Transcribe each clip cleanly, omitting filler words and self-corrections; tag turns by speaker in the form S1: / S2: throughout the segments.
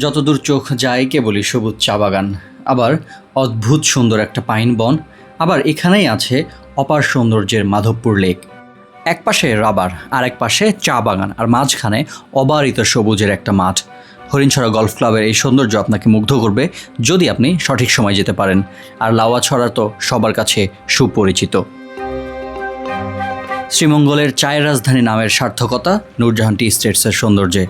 S1: যতদূর চোখ যায় কেবলই সবুজ চা বাগান, আবার অদ্ভুত সুন্দর একটা পাইন বন, আবার এখানেই আছে অপার সৌন্দর্যের মাধবপুর লেক। এক পাশে রাবার, আর এক পাশে চা বাগান, আর মাঝখানে অবারিত সবুজের একটা মাঠ। হরিণছড়া গলফ ক্লাবের এই সৌন্দর্য আপনাকে মুগ্ধ করবে যদি আপনি সঠিক সময় যেতে পারেন। আর লাউয়াছড়া তো সবার কাছে সুপরিচিত। শ্রীমঙ্গলের চায়ের রাজধানী নামের সার্থকতা নূরজাহান টি এস্টেটসের সৌন্দর্যে।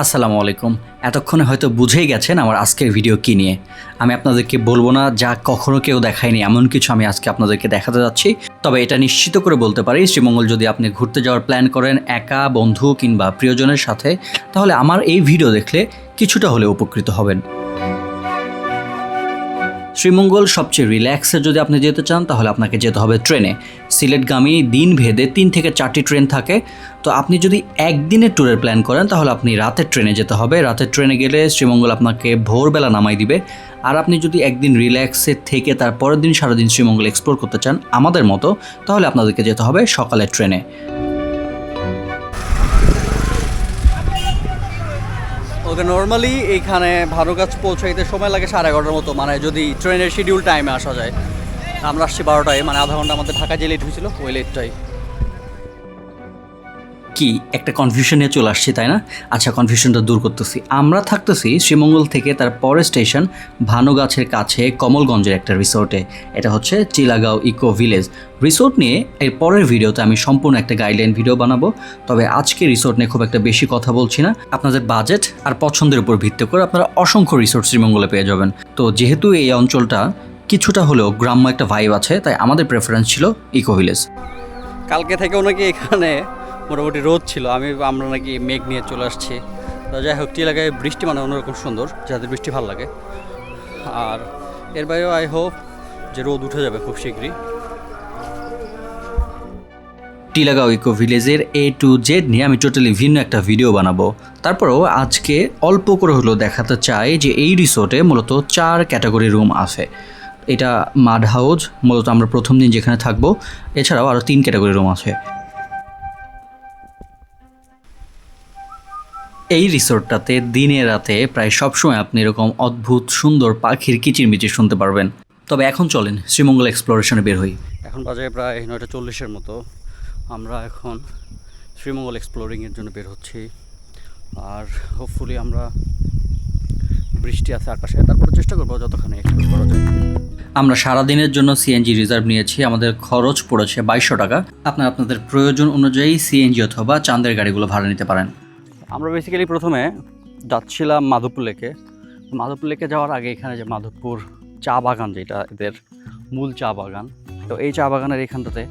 S1: আসসালামু আলাইকুম। এতক্ষণে হয়তো বুঝেই গেছেন আমার আজকের ভিডিও কী নিয়ে। আমি আপনাদেরকে বলবো না যা কখনো কেউ দেখায়নি এমন কিছু আমি আজকে আপনাদেরকে দেখাতে যাচ্ছি। তবে এটা নিশ্চিত করে বলতে পারি, শ্রীমঙ্গল যদি আপনি ঘুরতে যাওয়ার প্ল্যান করেন একা, বন্ধু কিংবা প্রিয়জনের সাথে, তাহলে আমার এই ভিডিও দেখলে কিছুটা হলেও উপকৃত হবেন। শ্রীমঙ্গল সবচেয়ে রিল্যাক্সে যদি আপনি যেতে চান তাহলে আপনাকে যেতে হবে ট্রেনে। সিলেটগামী দিন ভেদে 3 থেকে 4টি ট্রেন থাকে। তো আপনি যদি একদিনের ট্যুরের প্ল্যান করেন তাহলে আপনি রাতের ট্রেনে যেতে হবে। রাতের ট্রেনে গেলে শ্রীমঙ্গল আপনাকে ভোরবেলা নামাই দিবে। আর আপনি যদি একদিন রিল্যাক্সে থেকে তারপরের দিন সারাদিন শ্রীমঙ্গল এক্সপ্লোর করতে চান আমাদের মতো, তাহলে আপনাদেরকে যেতে হবে সকালের ট্রেনে। ওকে, নর্মালি এইখানে ভানুগাছ পৌঁছাইতে সময় লাগে 11:30 মতো, মানে যদি ট্রেনের শিডিউল টাইমে আসা যায়। আমরা আসছি 12টায়, মানে আধা ঘন্টা আমাদের ঢাকা যে লেট হয়েছিল ওই লেটটাই। কি একটা কনফিউশন নিয়ে চলে আসছি, তাই না? আচ্ছা, কনফিউশনটা দূর করতেছি। আমরা থাকতেছি শ্রীমঙ্গল থেকে তার পরের স্টেশন ভানুগাছের কাছে কমলগঞ্জের একটা রিসোর্টে। এটা হচ্ছে চিলাগাঁও ইকো ভিলেজ। রিসোর্ট নিয়ে এর পরের ভিডিওতে আমি সম্পূর্ণ একটা গাইডলাইন ভিডিও বানাবো। তবে আজকে রিসোর্ট নিয়ে খুব একটা বেশি কথা বলছি না। আপনাদের বাজেট আর পছন্দের উপর ভিত্তি করে আপনারা অসংখ্য রিসোর্ট শ্রীমঙ্গলে পেয়ে যাবেন। তো যেহেতু এই অঞ্চলটা কিছুটা হলেও গ্রাম্য একটা ভাইব আছে, তাই আমাদের প্রেফারেন্স ছিল ইকো ভিলেজ। কালকে থেকেও নাকি এখানে মোটামুটি রোদ ছিল, আমরা নাকি মেঘ নিয়ে চলে আসছি। তো যাই হোক, এলাকায় বৃষ্টি মানে অন্যরকম সুন্দর, যাদের বৃষ্টি ভালো লাগে। আর এর বাইরেও আই হোপ যে রোদ উঠে যাবে খুব শীঘ্রই। টিলাগাঁও ইকো ভিলেজের A to Z নিয়ে আমি টোটালি ভিন্ন একটা ভিডিও বানাবো। তারপরেও আজকে অল্প করে হলেও দেখাতে চাই যে এই রিসোর্টে মূলত 4 ক্যাটাগরি রুম আছে। এটা মাড হাউস, মূলত আমরা প্রথম দিন যেখানে থাকবো। এছাড়াও আরও 3 ক্যাটাগরি রুম আছে। এই রিসোর্টটাতে দিনে রাতে প্রায় সবসময় আপনি এরকম অদ্ভুত সুন্দর পাখির কিচিরমিচির শুনতে পারবেন। তবে এখন চলেন শ্রীমঙ্গল এক্সপ্লোরেশনে বের হই। এখন বাজে প্রায় 9:40-এর মতো। আমরা এখন শ্রীমঙ্গল এক্সপ্লোরিংয়ের জন্য বের হচ্ছি। আর হোপফুলি আমরা, বৃষ্টি আছে আকাশে, তারপরে চেষ্টা করবো যতখানি এক্সপ্লোর করা যায়। আমরা সারাদিনের জন্য সিএনজি রিজার্ভ নিয়েছি। আমাদের খরচ পড়েছে 2200 টাকা। আপনাদের প্রয়োজন অনুযায়ী সিএনজি অথবা চাঁদের গাড়িগুলো ভাড়া নিতে পারেন। আমরা বেসিক্যালি প্রথমে যাচ্ছিলাম মাধবপুর লেকে। মাধবপুর লেকে যাওয়ার আগে এখানে যে মাধবপুর চা বাগান, যেটা এদের মূল চা বাগান, তো এই চা বাগানের এইখানটাতে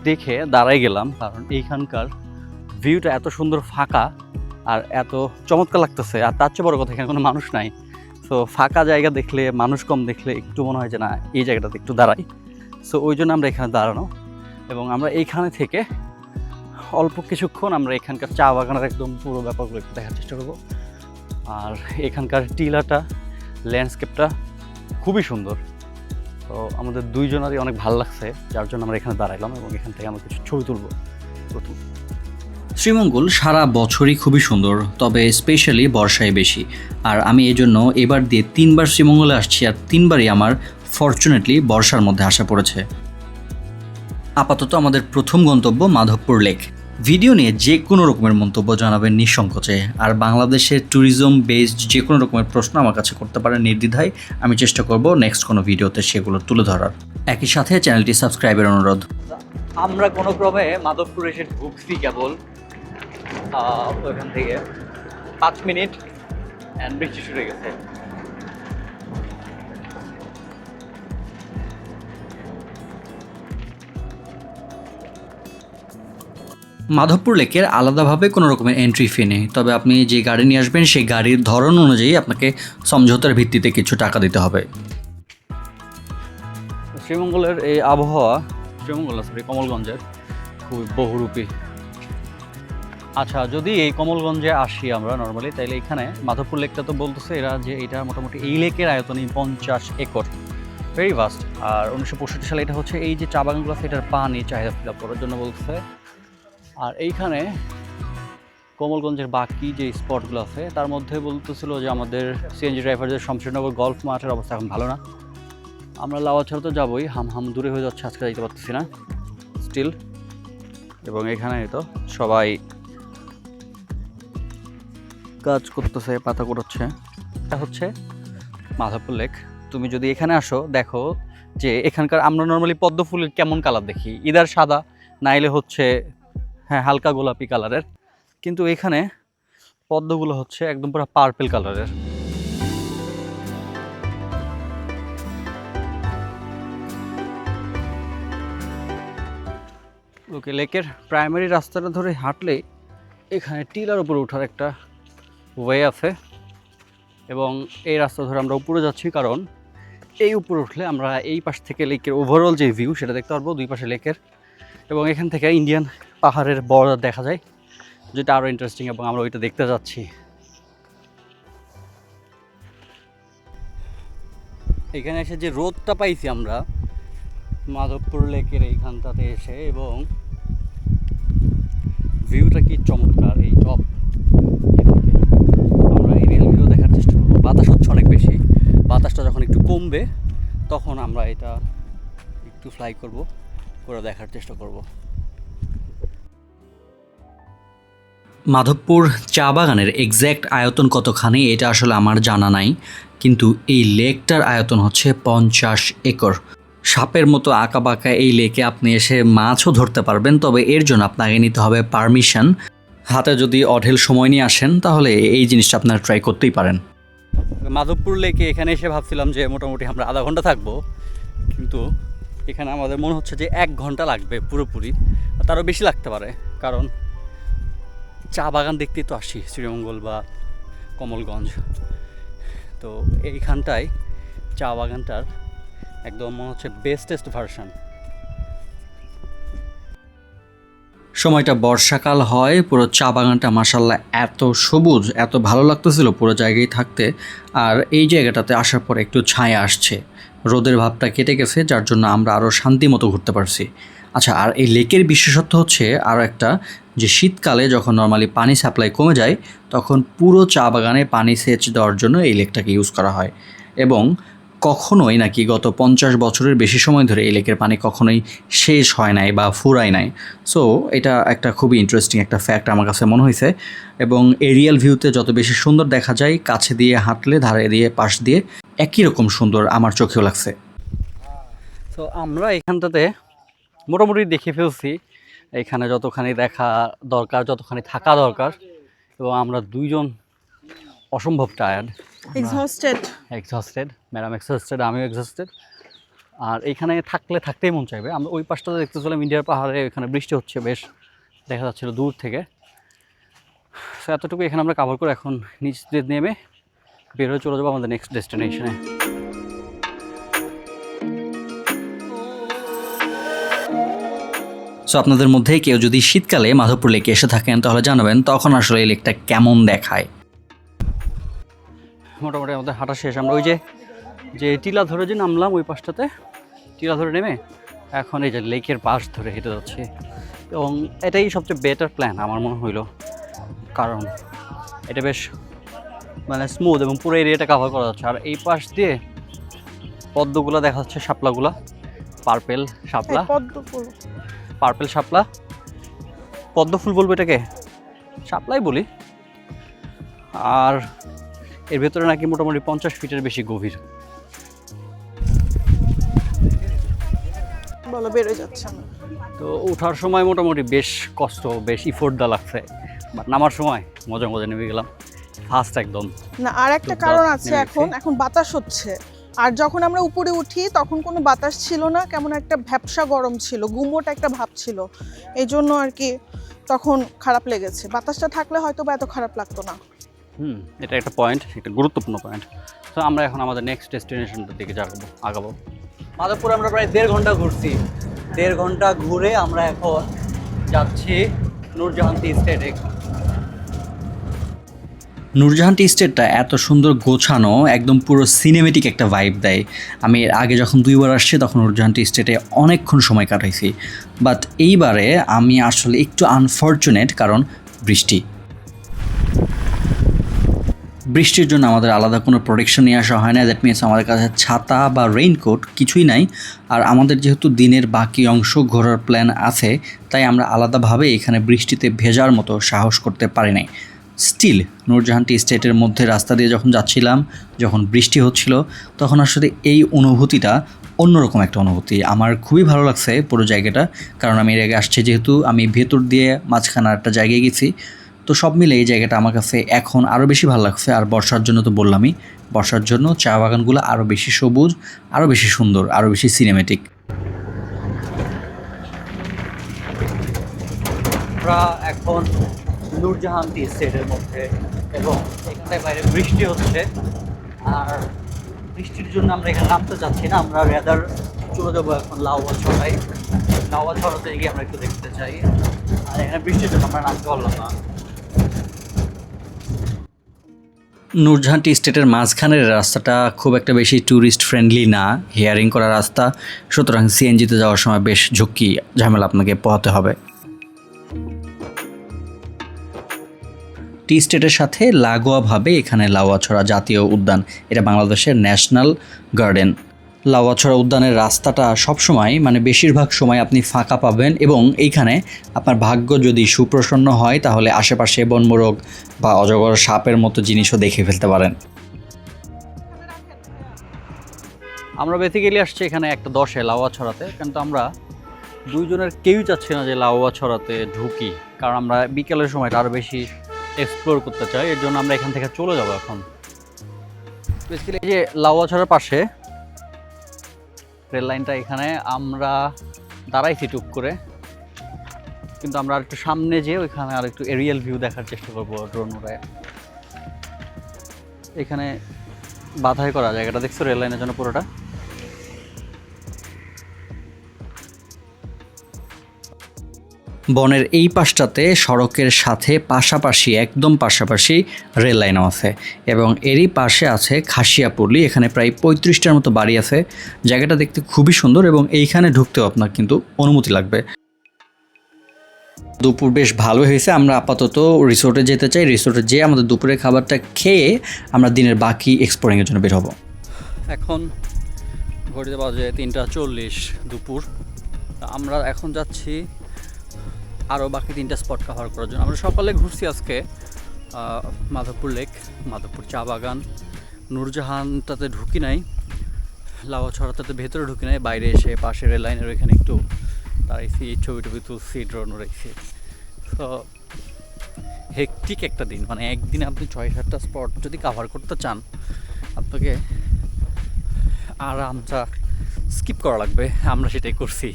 S1: দেখে দাঁড়াই গেলাম, কারণ এইখানকার ভিউটা এত সুন্দর, ফাঁকা আর এত চমৎকার লাগতেছে। আর তার চেয়ে বড় কথা, এখানে কোনো মানুষ নাই। সো ফাঁকা জায়গা দেখলে, মানুষ কম দেখলে একটু মনে হয় যে না, এই জায়গাটাতে একটু দাঁড়াই। সো ওই জন্য আমরা এখানে দাঁড়ানো, এবং আমরা এইখানে থেকে অল্প কিছুক্ষণ আমরা এখানকার চা বাগানের একদম পুরো ব্যাপারগুলো একটু দেখার চেষ্টা করবো। আর এখানকার টিলাটা, ল্যান্ডস্কেপটা খুবই সুন্দর। তো আমাদের দুইজনেরই অনেক ভালো লাগছে, যার জন্য আমরা এখানে দাঁড়াইলাম এবং এখান থেকে আমরা কিছু ছবি তুলব। প্রথম, শ্রীমঙ্গল সারা বছরই খুবই সুন্দর, তবে স্পেশালি বর্ষায় বেশি। আর আমি এই জন্য এবার দিয়ে 3বার শ্রীমঙ্গলে আসছি, আর 3বারই আমার ফরচুনেটলি বর্ষার মধ্যে আসা পড়েছে। আপাতত আমাদের প্রথম গন্তব্য মাধবপুর লেক। ভিডিও নিয়ে যে কোনো রকমের মন্তব্য জানাবেন নিঃসংকোচে। আর বাংলাদেশের ট্যুরিজম বেসড যে কোনো রকমের প্রশ্ন আমার কাছে করতে পারেন নির্দ্বিধায়। আমি চেষ্টা করব নেক্সট কোনো ভিডিওতে সেগুলো তুলে ধরার। একই সাথে চ্যানেলটি সাবস্ক্রাইবের অনুরোধ। আমরা কোনো ক্রমে মাধবপুর এসে ঢুকছি কেবল, ওইখান থেকে 5 মিনিট অ্যান্ড বৃষ্টি শুরু হয়ে গেছে। মাধবপুর লেকের আলাদাভাবে কোনো রকমের এন্ট্রি ফি নেই, তবে আপনি যে গাড়ি নিয়ে আসবেন সেই গাড়ির ধরন অনুযায়ী আপনাকে সমঝোতার ভিত্তিতে কিছু টাকা দিতে হবে। শ্রীমঙ্গলের এই আবহাওয়া, কমলগঞ্জের খুব বহুরূপী। আচ্ছা, যদি এই কমলগঞ্জে আসি আমরা নর্মালি, তাইলে এখানে মাধবপুর লেকটা তো বলতেছে এরা যে এটা মোটামুটি এই লেকের আয়তনই 50 একর, ভেরি ভাস্ট। আর 1965 সালে এটা হচ্ছে এই যে চা বাগানগুলো আছে, এটার পানি চাহিদা ফিল আপ করার জন্য বলতেছে। আর এইখানে কমলগঞ্জের বাকি যে স্পটগুলো আছে তার মধ্যে বলতেছিল যে আমাদের সিএনজি ড্রাইভারদের শমশেরনগর গল্ফ মাঠের অবস্থা এখন ভালো না। আমরা লাওয়াছড়া তো যাবোই, হাম দূরে হয়ে যাচ্ছে, আজকে যাইতে পারতেছি না স্টিল। এবং এখানে তো সবাই কাজ করতেছে, পাতা কুড়োচ্ছে। এটা হচ্ছে মাধবপুর লেক। তুমি যদি এখানে আসো দেখো যে এখানকার আমরা নর্মালি পদ্ম ফুলের কেমন কালার দেখি, ইদার সাদা নাইলে হচ্ছে হালকা গোলাপি কালারের, কিন্তু এখানে পদ্মগুলো হচ্ছে একদম পুরো পার্পল কালারের। ওকে, লেকের প্রাইমারি রাস্তাটা ধরে হাঁটলে এখানে টিলার উপরে ওঠার একটা ওয়ে আছে, এবং এই রাস্তা ধরে আমরা উপরে যাচ্ছি কারণ এই উপরে উঠলে আমরা এই পাশ থেকে লেকের ওভারঅল যে ভিউ সেটা দেখতে পারবো, দুই পাশে লেকের, এবং এখান থেকে ইন্ডিয়ান পাহাড়ের বর্ডার দেখা যায়, যেটা আরও ইন্টারেস্টিং, এবং আমরা ওইটা দেখতে যাচ্ছি। এখানে এসে যে রোদটা পাইছি আমরা মাধবপুর লেকের এইখানটাতে এসে, এবং ভিউটা কি চমৎকার। এই টপ আমরা এরিয়াল ভিউ দেখার চেষ্টা করবো। বাতাস হচ্ছে অনেক বেশি, বাতাসটা যখন একটু কমবে তখন আমরা এটা একটু ফ্লাই করে দেখার চেষ্টা করব। মাধবপুর চা বাগানের এক্স্যাক্ট আয়তন কতখানি এটা আসলে আমার জানা নাই, কিন্তু এই লেকটার আয়তন হচ্ছে 50 একর। সাপের মতো আঁকা বাঁকা এই লেকে আপনি এসে মাছও ধরতে পারবেন, তবে এর জন্য আপনাকে নিতে হবে পারমিশন। হাতে যদি অঢেল সময় নিয়ে আসেন তাহলে এই জিনিসটা আপনারা ট্রাই করতেই পারেন। মাধবপুর লেকে এখানে এসে ভাবছিলাম যে মোটামুটি আমরা আধা ঘন্টা থাকবো, কিন্তু এখানে আমাদের মনে হচ্ছে যে 1 ঘন্টা লাগবে পুরোপুরি, তারও বেশি লাগতে পারে, কারণ চা বাগান দেখতেই তো আসি শ্রীমঙ্গল বা কমলগঞ্জ। তো এইখানটায় চা বাগানটার একদম মনে হচ্ছে বেস্টেস্ট ভার্সন। সময়টা বর্ষাকাল হয়, পুরো চা বাগানটা মাশাআল্লাহ এত সবুজ, এত ভালো লাগতেছিল পুরো জায়গায় থাকতে। আর এই জায়গাটাতে আসার পর একটু ছায়া আসছে, রোদের ভাবটা কেটে গেছে, যার জন্য আমরা আরও শান্তি মতো ঘুরতে পারছি। আচ্ছা, আর এই লেকের বিশেষত্ব হচ্ছে আরও একটা, যে শীতকালে যখন নর্মালি পানি সাপ্লাই কমে যায় তখন পুরো চা বাগানে পানি সেচ দেওয়ার জন্য এই লেকটাকে ইউজ করা হয়, এবং কখনোই নাকি গত 50 বছরের বেশি সময় ধরে এই লেকের পানি কখনোই শেষ হয় নাই বা ফুরায় নাই। সো এটা একটা খুবই ইন্টারেস্টিং একটা ফ্যাক্ট আমার কাছে মনে হয়েছে। এবং এরিয়াল ভিউতে যত বেশি সুন্দর দেখা যায়, কাছে দিয়ে হাঁটলে ধারে দিয়ে পাশ দিয়ে একই রকম সুন্দর আমার চোখেও লাগছে। তো আমরা এখানটাতে মোটামুটি দেখে ফেলছি এখানে যতখানি দেখা দরকার, যতখানি থাকা দরকার, এবং আমরা দুইজন অসম্ভব টায়ার্ড, এক্সহস্টেড, ম্যাডাম এক্সহস্টেড, আমিও এক্সহস্টেড। আর এইখানে থাকতেই মন চাইবে। আমরা ওই পাশটাতে দেখতেছিলাম ইন্ডিয়ার পাহাড়ে, এখানে বৃষ্টি হচ্ছে, বেশ দেখা যাচ্ছিল দূর থেকে। সো এতটুকু এখানে আমরা কাভার করে এখন নিচ দিয়ে নেমে বের হয়ে চলে যাবো আমাদের নেক্সট ডেস্টিনেশনে। সো আপনাদের মধ্যে কেউ যদি শীতকালে মাধবপুর লেকে এসে থাকেন তাহলে জানাবেন তখন আসলে এই লেকটা কেমন দেখায়। মোটামুটি আমাদের হাঁটা শেষ। আমরা ওই যে টিলা ধরে যে নামলাম, ওই পাশটাতে টিলা ধরে নেমে এখন এই যে লেকের পাশ ধরে হেঁটে যাচ্ছি, এবং এটাই সবচেয়ে বেটার প্ল্যান আমার মনে হইলো, কারণ এটা বেশ মানে স্মুথ এবং পুরো এরিয়াটা কাভার করা যাচ্ছে। আর এই পাশ দিয়ে পদ্মগুলো দেখা যাচ্ছে, শাপলাগুলা, পার্পেল শাপলা, পদ্ম ফুল বলবো এটাকে, শাপলাই বলি। আর এর ভেতরে নাকি মোটামুটি 50 ফিটের বেশি গভীর। তো ওঠার সময় মোটামুটি বেশ কষ্ট, বেশ ইফোর্ট দেওয়া লাগছে, বাট নামার সময় মজা নেমে গেলাম ফার্স্ট একদম।
S2: না, আর একটা কারণ আছে, এখন বাতাস হচ্ছে, আর যখন আমরা উপরে উঠি তখন কোনো বাতাস ছিল না, কেমন একটা ভ্যাপসা গরম ছিল, গুমোট একটা ভাব ছিল, এই জন্য আর কি তখন খারাপ লেগেছে। বাতাসটা থাকলে হয়তো বা এত খারাপ লাগতো না।
S1: এটা একটা পয়েন্ট, একটা গুরুত্বপূর্ণ পয়েন্ট। তো আমরা এখন আমাদের নেক্সট ডেস্টিনেশনটার দিকে আগাবো। মাধবপুর আমরা প্রায় 1.5 ঘন্টা ঘুরছি। 1.5 ঘন্টা ঘুরে আমরা এখন যাচ্ছি নূরজাহান টি স্টেটে। নূরজাহান টি স্টেটটা এত সুন্দর গোছানো, একদম পুরো সিনেমেটিক একটা ভাইব দেয়। আমি এর আগে যখন 2 বার আসছি তখন নূরজাহান টি স্টেটে অনেকক্ষণ সময় কাটাইছি, বাট এইবারে আমি আসলে একটু আনফর্চুনেট, কারণ বৃষ্টি। বৃষ্টির জন্য আমাদের আলাদা কোনো প্রোটেকশন নিয়ে আসা হয় না। দ্যাট মিনস আমাদের কাছে ছাতা বা রেইনকোট কিছুই নাই। আর আমাদের যেহেতু দিনের বাকি অংশ ঘোরার প্ল্যান আছে, তাই আমরা আলাদাভাবে এখানে বৃষ্টিতে ভেজার মতো সাহস করতে পারি নাই। স্টিল নূরজাহান টি এস্টেটের মধ্যে রাস্তা দিয়ে যখন যাচ্ছিলাম, যখন বৃষ্টি হচ্ছিল, তখন আসলে এই অনুভূতিটা অন্যরকম একটা অনুভূতি। আমার খুবই ভালো লাগছে পুরো জায়গাটা, কারণ আমি এর আগে আসছি যেহেতু, আমি ভেতর দিয়ে মাঝখানে একটা জায়গায় গেছি। তো সব মিলে এই জায়গাটা আমার কাছে এখন আরও বেশি ভালো লাগছে। আর বর্ষার জন্য তো বললামই, বর্ষার জন্য চা বাগানগুলো আরও বেশি সবুজ, আরও বেশি সুন্দর, আরও বেশি সিনেমেটিক। আমরা এখন নূরজাহান টি এস্টেটের মধ্যে, এবং এখানটায় বাইরে বৃষ্টি হচ্ছে। আর বৃষ্টির জন্য আমরা এখানে নামতে যাচ্ছি না, আমরা রেদার চলে যাবো এখন লাউয়া ছড়াই। লাউয়া ছড়াতে গিয়ে আমরা একটু দেখতে চাই। আর এখানে বৃষ্টির জন্য আমরা নামতে পারলাম না। নূরজাহান টি এস্টেটের মাঝখানের রাস্তাটা খুব একটা বেশি ট্যুরিস্ট ফ্রেন্ডলি না, হেয়ারিং করা রাস্তা, সুতরাং সিএনজিতে যাওয়ার সময় বেশ ঝুঁকি ঝামেলা আপনাকে পোহাতে হবে। টি স্টেটের সাথে লাগোয়াভাবে এখানে লাউয়াছড়া জাতীয় উদ্যান, এটা বাংলাদেশের ন্যাশনাল গার্ডেন। লাউয়াছড়া উদ্যানের রাস্তাটা সবসময়, মানে বেশিরভাগ সময় আপনি ফাঁকা পাবেন, এবং এইখানে আপনার ভাগ্য যদি সুপ্রসন্ন হয় তাহলে আশেপাশে বনমোরগ বা অজগর সাপের মতো জিনিসও দেখে ফেলতে পারেন। আমরা বেসিক্যালি আসছি এখানে একটা 10-এ লাউয়াছড়াতে, কিন্তু আমরা দুইজনের কেউই চাচ্ছি না যে লাউয়াছড়াতে ঢুকি, কারণ আমরা বিকেলের সময়টা আরও বেশি এক্সপ্লোর করতে চাই। এর জন্য আমরা এখান থেকে চলে যাব এখন। বেসিক্যালি যে লাউয়াছড়ার পাশে রেল লাইনটা, এখানে আমরা দাঁড়াইছি টুক করে, কিন্তু আমরা আর একটু সামনে যেয়ে ওইখানে আর একটু এরিয়াল ভিউ দেখার চেষ্টা করবো ড্রোন উড়ে। এখানে বাধাই করা জায়গাটা দেখছো রেল লাইনের জন্য পুরোটা। বনের এই পাশটাতে সড়কের সাথে পাশাপাশি, একদম পাশাপাশি রেল লাইনও আছে, এবং এরই পাশে আছে খাসিয়াপল্লী। এখানে প্রায় 35টার মতো বাড়ি আছে। জায়গাটা দেখতে খুবই সুন্দর, এবং এইখানে ঢুকতেও আপনার কিন্তু অনুমতি লাগবে। দুপুর বেশ ভালো হয়েছে। আমরা আপাতত রিসোর্টে যেতে চাই। রিসোর্টে যেয়ে আমাদের দুপুরের খাবারটা খেয়ে আমরা দিনের বাকি এক্সপ্লোরিংয়ের জন্য বের হব। এখন ঘড়িতে বাজে 3:40 দুপুর। আমরা এখন যাচ্ছি আরও বাকি 3টা স্পট কভার করার জন্য। আমরা সকালে ঘুরছি আজকে মাধবপুর লেক, মাধবপুর চা বাগান, নূরজাহানটাতে ঢুকি নাই, লাউয়াছড়াটাতে ভেতরে ঢুকি নাই, বাইরে এসে পাশে রেল লাইনের ওইখানে একটু দাঁড়াইছি, ছবি টবি তুলছি, ড্রোন উড়াইছি। তো হেকটিক একটা দিন, মানে একদিনে আপনি 6-7টা স্পট যদি কভার করতে চান, আপনাকে আরামটা স্কিপ করা লাগবে। আমরা সেটাই করছি,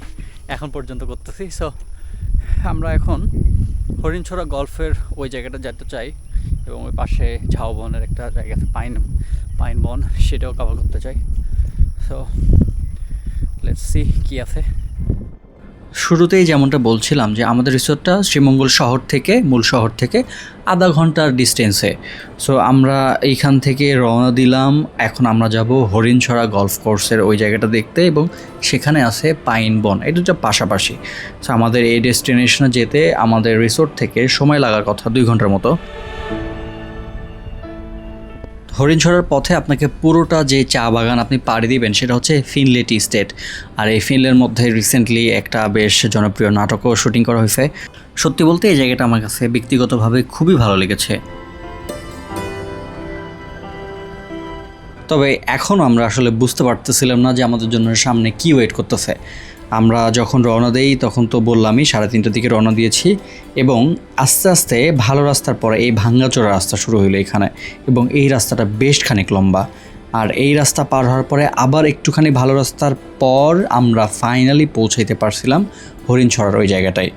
S1: এখন পর্যন্ত করতেছি। সো আমরা এখন হরিণছড়া গল্ফের ওই জায়গাটা যেতে চাই, এবং ওই পাশে ঝাউবনের একটা জায়গা আছে, পাইন বন, সেটাও কভার করতে চাই। সো লেটস সি কী আছে। শুরুতেই যেমনটা বলছিলাম যে আমাদের রিসোর্টটা শ্রীমঙ্গল শহর থেকে, মূল শহর থেকে আধা ঘন্টার ডিস্টেন্সে। সো আমরা এইখান থেকে রওনা দিলাম। এখন আমরা যাব হরিণছড়া গলফ কোর্সের ওই জায়গাটা দেখতে, এবং সেখানে আছে পাইন বন, এই দুটো পাশাপাশি। সো আমাদের এই ডেস্টিনেশনে যেতে আমাদের রিসোর্ট থেকে সময় লাগার কথা 2 ঘন্টার মতো। হরিণছড়ার পথে আপনাকে পুরোটা যে চা বাগান আপনি পাড়ি দিবেন সেটা হচ্ছে ফিনলে টি স্টেট। আর এই ফিনলের মধ্যে রিসেন্টলি একটা বেশ জনপ্রিয় নাটকও শুটিং করা হয়েছে। সত্যি বলতে এই জায়গাটা আমার কাছে ব্যক্তিগতভাবে খুবই ভালো লেগেছে। তবে এখনও আমরা আসলে বুঝতে পারতেছিলাম না যে আমাদের জন্য সামনে কী ওয়েট করতেছে। আমরা যখন রওনা দেই তখন তো বললামই 3:30টার দিকে রওনা দিয়েছি, এবং আস্তে আস্তে ভালো রাস্তার পরে এই ভাঙ্গাচোরা রাস্তা শুরু হলো এখানে, এবং এই রাস্তাটা বেশ খানিক লম্বা। আর এই রাস্তা পার হওয়ার পরে আবার একটুখানি ভালো রাস্তার পর আমরা ফাইনালি পৌঁছাইতে পারছিলাম হরিণছড়ার ওই জায়গাটায়।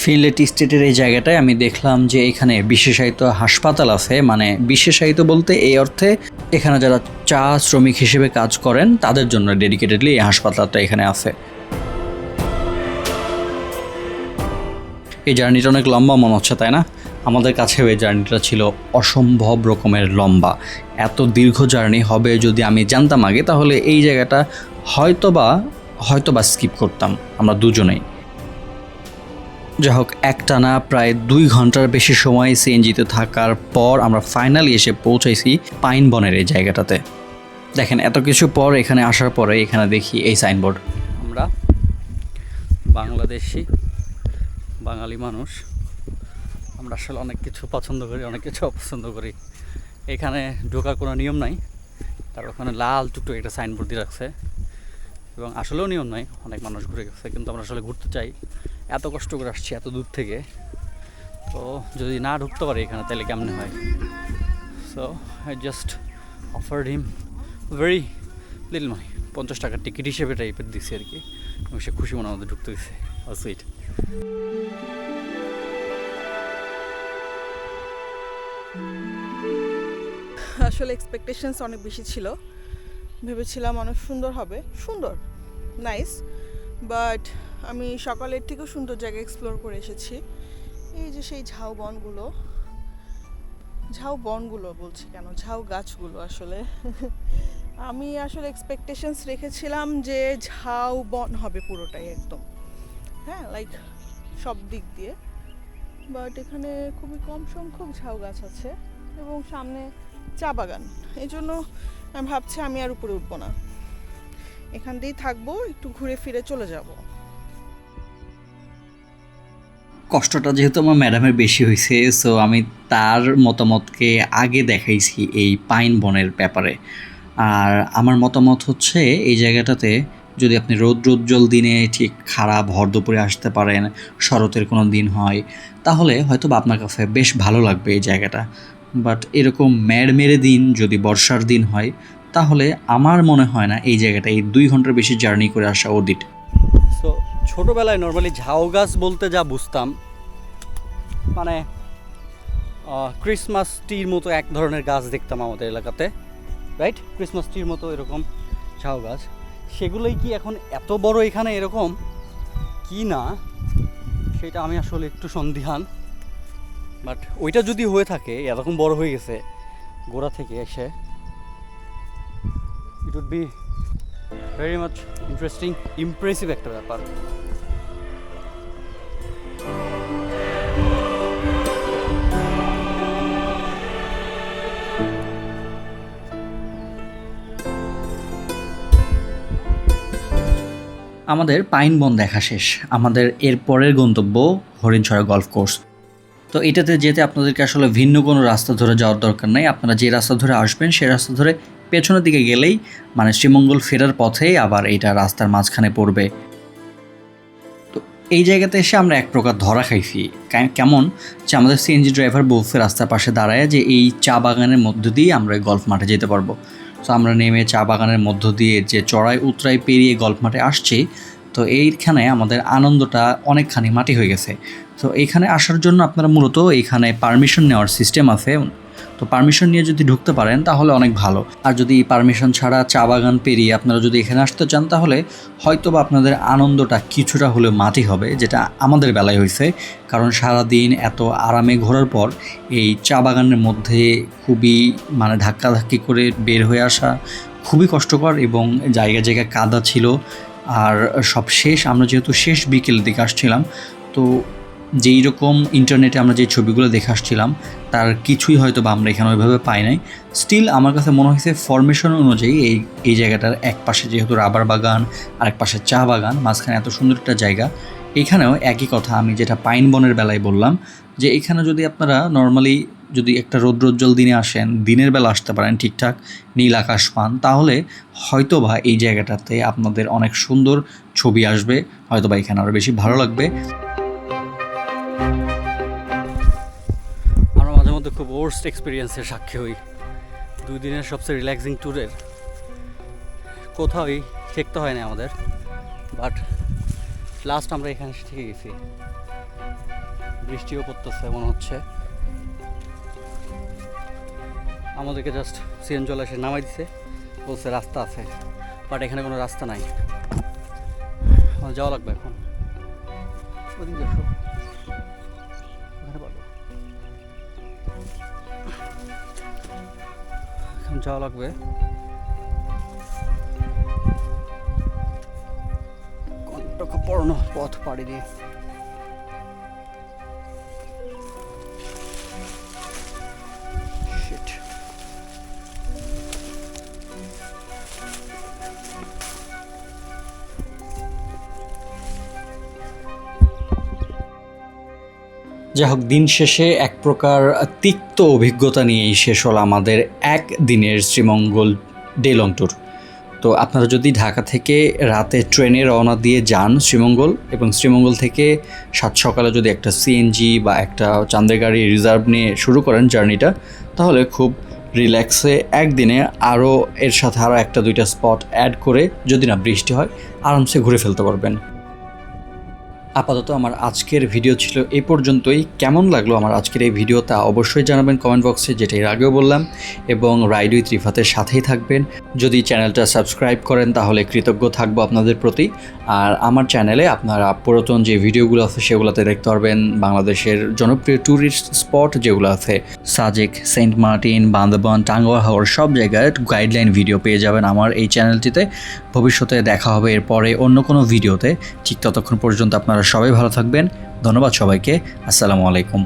S1: ফিনলে টি স্টেটের এই জায়গাটায় আমি দেখলাম যে এখানে বিশেষায়িত হাসপাতাল আছে। মানে বিশেষায়িত বলতে এই অর্থে, এখানে যারা চা শ্রমিক হিসেবে কাজ করেন তাদের জন্য ডেডিকেটেডলি এই হাসপাতালটা এখানে আছে। এই জার্নিটা অনেক লম্বা মনে হচ্ছে, তাই না? আমাদের কাছেও এই জার্নিটা ছিল অসম্ভব রকমের লম্বা। এত দীর্ঘ জার্নি হবে যদি আমি জানতাম আগে, তাহলে এই জায়গাটা হয়তোবা স্কিপ করতাম আমরা দুজনেই। যাই হোক, একটানা প্রায় 2 ঘন্টার বেশি সময় সিএনজিতে থাকার পর আমরা ফাইনালি এসে পৌঁছাইছি পাইন বনের এই জায়গাটাতে। দেখেন, এত কিছু পর এখানে আসার পরে এখানে দেখি এই সাইনবোর্ড। আমরা বাংলাদেশি বাঙালি মানুষ, আমরা আসলে অনেক কিছু পছন্দ করি, অনেক কিছু অপছন্দ করি। এখানে ঢোকার কোনো নিয়ম নাই, তার ওখানে লাল টুকটো একটা সাইনবোর্ড দিয়ে রাখছে, এবং আসলেও নিয়ম নাই, অনেক মানুষ ঘুরে গেছে। কিন্তু আমরা আসলে ঘুরতে চাই, এত কষ্ট করে আসছি এত দূর থেকে, তো যদি না ঢুকতে পারি এখানে তাহলে কেমনে হয়। So I just offered him very little money, 50 টাকার টিকিট হিসেবে টাইপের দিছি আর কি, এবং সে খুশি মনে আমাদের ঢুকতে দিচ্ছে। সুইট।
S2: আসলে এক্সপেকটেশনস অনেক বেশি ছিল, ভেবেছিলাম অনেক সুন্দর হবে, সুন্দর, নাইস, বাট আমি সকালের থেকেও সুন্দর জায়গা এক্সপ্লোর করে এসেছি। এই যে সেই ঝাউ বনগুলো বলছি কেন, ঝাউ গাছগুলো আসলে আমি আসলে এক্সপেকটেশনস রেখেছিলাম যে ঝাউ বন হবে পুরোটাই একদম, হ্যাঁ, লাইক সব দিক দিয়ে, বাট এখানে খুবই কম সংখ্যক ঝাউ গাছ আছে এবং সামনে চা বাগান। এই জন্য আমি ভাবছি আমি আর উপরে উঠবো না, এখান দিয়েই থাকবো, একটু ঘুরে ফিরে চলে যাব।
S1: কষ্টটা যেহেতু আমার ম্যাডামের বেশি হয়েছে, সো আমি তার মতামতকে আগে দেখাইছি এই পাইন বনের ব্যাপারে। আর আমার মতামত হচ্ছে এই জায়গাটাতে যদি আপনি রৌদ্রোজ্জ্বল দিনে ঠিক খারাপ ভর দুপুরে আসতে পারেন, শরতের কোনো দিন হয়, তাহলে হয়তো বা আপনার কাছে বেশ ভালো লাগবে এই জায়গাটা। বাট এরকম মেড়ে দিন যদি বর্ষার দিন হয়, তাহলে আমার মনে হয় না এই জায়গাটা এই 2 ঘন্টার বেশি জার্নি করে আসা ওদিট। সো ছোটোবেলায় নর্মালি ঝাউ গাছ বলতে যা বুঝতাম, মানে ক্রিসমাস ট্রির মতো এক ধরনের গাছ দেখতাম আমাদের এলাকাতে, রাইট? ক্রিসমাস ট্রির মতো এরকম ঝাউ গাছ, সেগুলোই কি এখন এত বড় এখানে এরকম কি না, সেটা আমি আসলে একটু সন্দিহান। বাট ওইটা যদি হয়ে থাকে, এরকম বড় হয়ে গেছে গোড়া থেকে এসে, it would be very much interesting, impressive একটা ব্যাপার। আমাদের পাইন বন দেখা শেষ, আমাদের এর পরের গন্তব্য হরিণছড়া গলফ কোর্স। তো এটাতে যেতে আপনাদেরকে আসলে ভিন্ন কোনো রাস্তা ধরে যাওয়ার দরকার নেই, আপনারা যে রাস্তা ধরে আসবেন সেই রাস্তা ধরে পেছনের দিকে গেলেই মানে শ্রীমঙ্গল ফেরার পথেই আবার এইটা রাস্তার মাঝখানে পড়বে। তো এই জায়গাতে এসে আমরা এক প্রকার ধরা খাইছি, কেমন যে আমাদের সিএনজি ড্রাইভার বলছে রাস্তার পাশে দাঁড়ায় যে এই চা বাগানের মধ্য দিয়ে আমরা গলফ মাঠে যেতে পারবো। তো আমরা নেমে চা বাগানের মধ্য দিয়ে যে চড়াই উতরাই পেরিয়ে গলফ মাঠে আসছি, তো এইখানে আমাদের আনন্দটা অনেকখানি মাটি হয়ে গেছে। তো এইখানে আসার জন্য আপনারা মূলত এইখানে পারমিশন নেওয়ার সিস্টেম আছে, তো পারমিশন নিয়ে যদি ঢুকতে পারেন তাহলে অনেক ভালো। আর যদি পারমিশন ছাড়া চা বাগান পেরিয়ে আপনারা যদি এখানে আসতে চান, তাহলে হয়তো বা আপনাদের আনন্দটা কিছুটা হলেও মাটি হবে, যেটা আমাদের বেলায় হয়েছে। কারণ সারাদিন এত আরামে ঘোরার পর এই চা বাগানের মধ্যে খুবই মানে ধাক্কাধাক্কি করে বের হয়ে আসা খুবই কষ্টকর, এবং জায়গায় জায়গায় কাদা ছিল। আর সব শেষ, আমরা যেহেতু শেষ বিকেল দিকে আসছিলাম, তো যেই রকম ইন্টারনেটে আমরা যে ছবিগুলো দেখে আসছিলাম তার কিছুই হয়তো বা আমরা এখানে ওইভাবে পাই নাই। স্টিল আমার কাছে মনে হয়েছে ফরমেশন অনুযায়ী এই জায়গাটার এক পাশে যেহেতু রাবার বাগান আর এক পাশে চা বাগান, মাঝখানে এত সুন্দর একটা জায়গা, এইখানেও একই কথা আমি যেটা পাইন বনের বেলায় বললাম, যে এখানে যদি আপনারা নর্মালি যদি একটা রৌদ্রোজ্জ্বল দিনে আসেন, দিনের বেলা আসতে পারেন, ঠিকঠাক নীল আকাশ পান, তাহলে হয়তো বা এই জায়গাটাতে আপনাদের অনেক সুন্দর ছবি আসবে, হয়তো বা এখানে আরও বেশি ভালো লাগবে। আমরা মাঝে মধ্যে খুব ওয়ার্স্ট এক্সপিরিয়েন্সের সাক্ষী হই। 2 দিনের সবচেয়ে রিল্যাক্সিং ট্যুরের কোথাওই ঠেকতে হয় না আমাদের, বাট লাস্ট আমরা এখানে থেকে গেছি। বৃষ্টিও পড়তেছে মনে হচ্ছে। আমাদেরকে জাস্ট সিএনজি এসে নামাই দিছে, বলছে রাস্তা আছে, বাট এখানে কোনো রাস্তা নাই, যাওয়া লাগবে এখন। ওদিকে দেখো, এখন যাওয়া লাগবে। কন্টকপর্ণ পথ পাড়ি দিয়ে যাই হোক, দিন শেষে এক প্রকার তিক্ত অভিজ্ঞতা নিয়েই শেষ হলো আমাদের একদিনের শ্রীমঙ্গল ডে লং ট্যুর। তো আপনারা যদি ঢাকা থেকে রাতে ট্রেনে রওনা দিয়ে যান শ্রীমঙ্গল, এবং শ্রীমঙ্গল থেকে সাত সকালে যদি একটা সিএনজি বা একটা চাঁদের গাড়ি রিজার্ভ নিয়ে শুরু করেন জার্নিটা, তাহলে খুব রিল্যাক্সে একদিনে আরও এর সাথে আরও একটা দুইটা স্পট অ্যাড করে, যদি না বৃষ্টি হয়, আরামসে ঘুরে ফেলতে পারবেন। আপাতত আমার আজকের ভিডিও ছিল এই পর্যন্তই। কেমন লাগলো আমার আজকের এই ভিডিও তা অবশ্যই জানাবেন কমেন্ট বক্সে, যেটা এর আগেও বললাম, এবং রাইড উইথ রিফাতের সাথেই থাকবেন। যদি চ্যানেলটা সাবস্ক্রাইব করেন তাহলে কৃতজ্ঞ থাকবো আপনাদের প্রতি। আর আমার চ্যানেলে আপনারা পুরাতন যে ভিডিওগুলো আছে সেগুলোতে দেখতে পারবেন বাংলাদেশের জনপ্রিয় ট্যুরিস্ট স্পট যেগুলো আছে, সাজেক, সেন্ট মার্টিন, বান্দরবান, টাঙ্গুয়ার হাওর, সব জায়গায় গাইডলাইন ভিডিও পেয়ে যাবেন আমার এই চ্যানেলটিতে। ভবিষ্যতে দেখা হবে এরপরে অন্য কোনো ভিডিওতে। ঠিক ততক্ষণ পর্যন্ত আপনারা সবাই ভালো থাকবেন। ধন্যবাদ সবাইকে। আসসালামু আলাইকুম।